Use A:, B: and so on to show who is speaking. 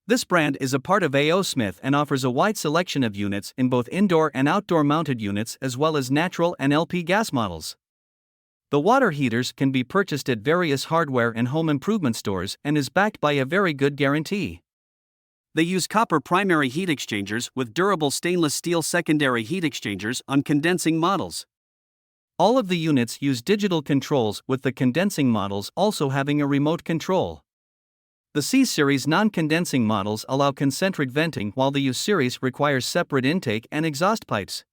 A: This brand is a part of A.O. Smith and offers a wide selection of units in both indoor and outdoor mounted units as well as natural and LP gas models. The water heaters can be purchased at various hardware and home improvement stores and is backed by a very good guarantee. They use copper primary heat exchangers with durable stainless steel secondary heat exchangers on condensing models. All of the units use digital controls, with the condensing models also having a remote control. The C-Series non-condensing models allow concentric venting, while the U-Series requires separate intake and exhaust pipes.